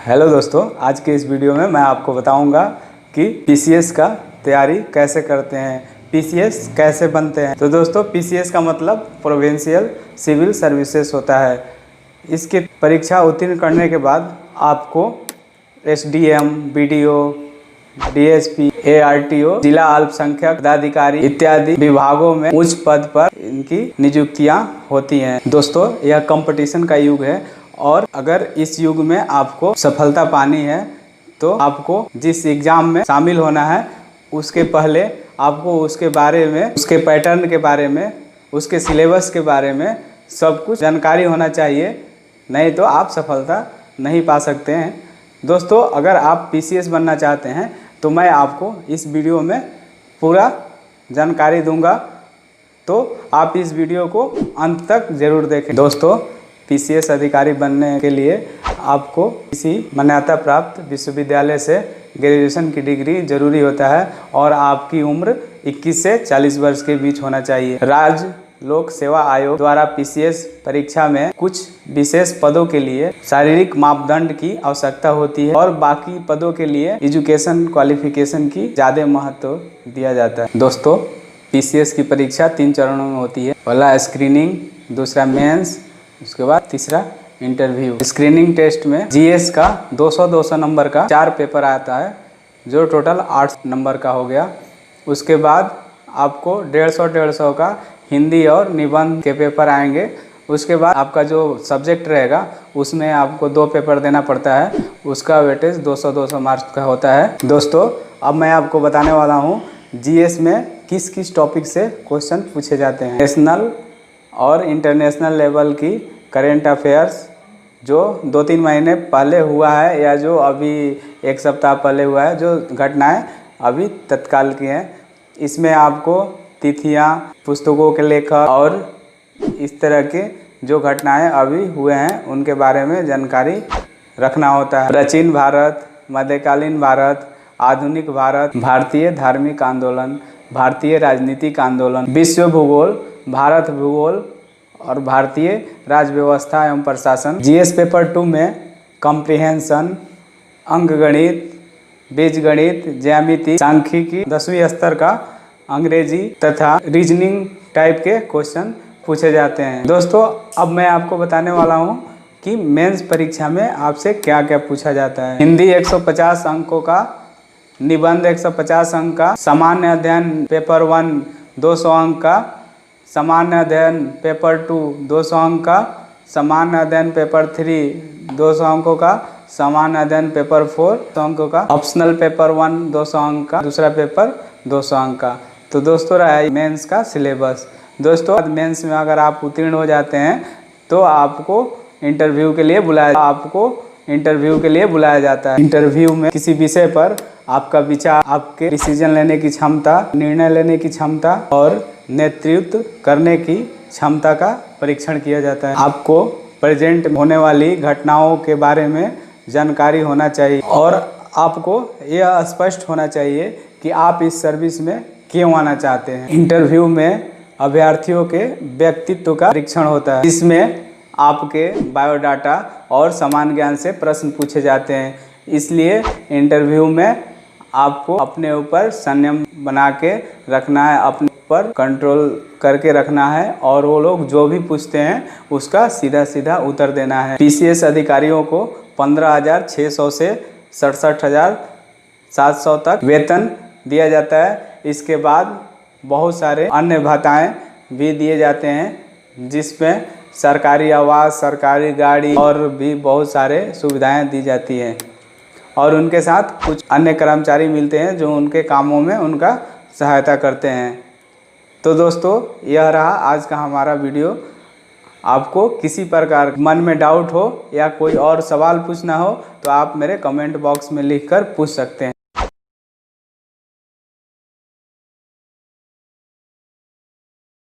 Hello दोस्तों, आज के इस वीडियो में मैं आपको बताऊंगा कि पीसीएस का तैयारी कैसे करते हैं, पीसीएस कैसे बनते हैं। तो दोस्तों, पीसीएस का मतलब प्रोविंशियल सिविल सर्विसेज होता है। इसकी परीक्षा उत्तीर्ण करने के बाद आपको एसडीएम, बीडीओ, डीएसपी, एआरटीओ, जिला अल्पसंख्यक पदाधिकारी इत्यादि विभागों में उच्च पद पर इनकी नियुक्तियां होती हैं। दोस्तों, यह कंपटीशन का युग है और अगर इस युग में आपको सफलता पानी है तो आपको जिस एग्ज़ाम में शामिल होना है उसके पहले आपको उसके बारे में, उसके पैटर्न के बारे में, उसके सिलेबस के बारे में सब कुछ जानकारी होना चाहिए, नहीं तो आप सफलता नहीं पा सकते हैं। दोस्तों, अगर आप पीसीएस बनना चाहते हैं तो मैं आपको इस वीडियो में पूरा जानकारी दूंगा, तो आप इस वीडियो को अंत तक ज़रूर देखें। दोस्तों, पीसीएस अधिकारी बनने के लिए आपको किसी मान्यता प्राप्त विश्वविद्यालय से ग्रेजुएशन की डिग्री जरूरी होता है और आपकी उम्र 21 से 40 वर्ष के बीच होना चाहिए। राज्य लोक सेवा आयोग द्वारा पीसीएस परीक्षा में कुछ विशेष पदों के लिए शारीरिक मापदंड की आवश्यकता होती है और बाकी पदों के लिए एजुकेशन क्वालिफिकेशन की ज़्यादा महत्व दिया जाता है। दोस्तों, पीसीएस की परीक्षा 3 चरणों में होती है। पहला स्क्रीनिंग, दूसरा मेंस, उसके बाद तीसरा इंटरव्यू। स्क्रीनिंग टेस्ट में जीएस का 200 नंबर का 4 पेपर आता है, जो टोटल 8 नंबर का हो गया। उसके बाद आपको 150 का हिंदी और निबंध के पेपर आएंगे। उसके बाद आपका जो सब्जेक्ट रहेगा उसमें आपको 2 पेपर देना पड़ता है, उसका वेटेज 200 मार्क्स का होता है। दोस्तों, अब मैं आपको बताने वाला हूँ जीएस में किस किस टॉपिक से क्वेश्चन पूछे जाते हैं। नेशनल और इंटरनेशनल लेवल की करेंट अफेयर्स जो 2-3 महीने पहले हुआ है या जो अभी 1 सप्ताह पहले हुआ है, जो घटनाएं अभी तत्काल की हैं, इसमें आपको तिथियां, पुस्तकों के लेखक और इस तरह के जो घटनाएं अभी हुए हैं उनके बारे में जानकारी रखना होता है। प्राचीन भारत, मध्यकालीन भारत, आधुनिक भारत, भारतीय धार्मिक आंदोलन, भारतीय राजनीतिक आंदोलन, विश्व भूगोल, भारत भूगोल और भारतीय राज्य व्यवस्था एवं प्रशासन। जीएस पेपर 2 में कॉम्प्रिहेंशन, अंकगणित, बीजगणित, ज्यामिति, सांख्यिकी, 10वीं स्तर का अंग्रेजी तथा रीजनिंग टाइप के क्वेश्चन पूछे जाते हैं। दोस्तों, अब मैं आपको बताने वाला हूँ कि मेंस परीक्षा में आपसे क्या क्या पूछा जाता है। हिंदी 150 अंकों का, निबंध 150 अंक का, सामान्य अध्ययन पेपर 1 200 अंक का, सामान्य अध्ययन पेपर 2 200 अंक का, सामान्य अध्ययन पेपर 3 200 अंकों का, सामान्य अध्ययन पेपर 4 200 अंकों का, ऑप्शनल पेपर 1 200 अंक का, दूसरा पेपर 200 अंक का। तो दोस्तों, रहा है मेंस का सिलेबस। दोस्तों, मेंस में अगर आप उत्तीर्ण हो जाते हैं तो आपको इंटरव्यू के लिए बुलाया जाता है। इंटरव्यू में किसी विषय पर आपका विचार, आपके डिसीजन लेने की क्षमता, निर्णय लेने की क्षमता और नेतृत्व करने की क्षमता का परीक्षण किया जाता है। आपको प्रेजेंट होने वाली घटनाओं के बारे में जानकारी होना चाहिए और आपको यह स्पष्ट होना चाहिए कि आप इस सर्विस में क्यों आना चाहते हैं। इंटरव्यू में अभ्यर्थियों के व्यक्तित्व का परीक्षण होता है, जिसमें आपके बायोडाटा और सामान्य ज्ञान से प्रश्न पूछे जाते हैं। इसलिए इंटरव्यू में आपको अपने ऊपर संयम बना के रखना है, अपने ऊपर कंट्रोल करके रखना है और वो लोग जो भी पूछते हैं उसका सीधा सीधा उत्तर देना है। पीसीएस अधिकारियों को 15,600 से 67,700 तक वेतन दिया जाता है। इसके बाद बहुत सारे अन्य भत्ताएं भी दिए जाते हैं, जिसमें सरकारी आवास, सरकारी गाड़ी और भी बहुत सारे सुविधाएं दी जाती हैं और उनके साथ कुछ अन्य कर्मचारी मिलते हैं जो उनके कामों में उनका सहायता करते हैं। तो दोस्तों, यह रहा आज का हमारा वीडियो। आपको किसी प्रकार मन में डाउट हो या कोई और सवाल पूछना हो तो आप मेरे कमेंट बॉक्स में लिखकर पूछ सकते हैं।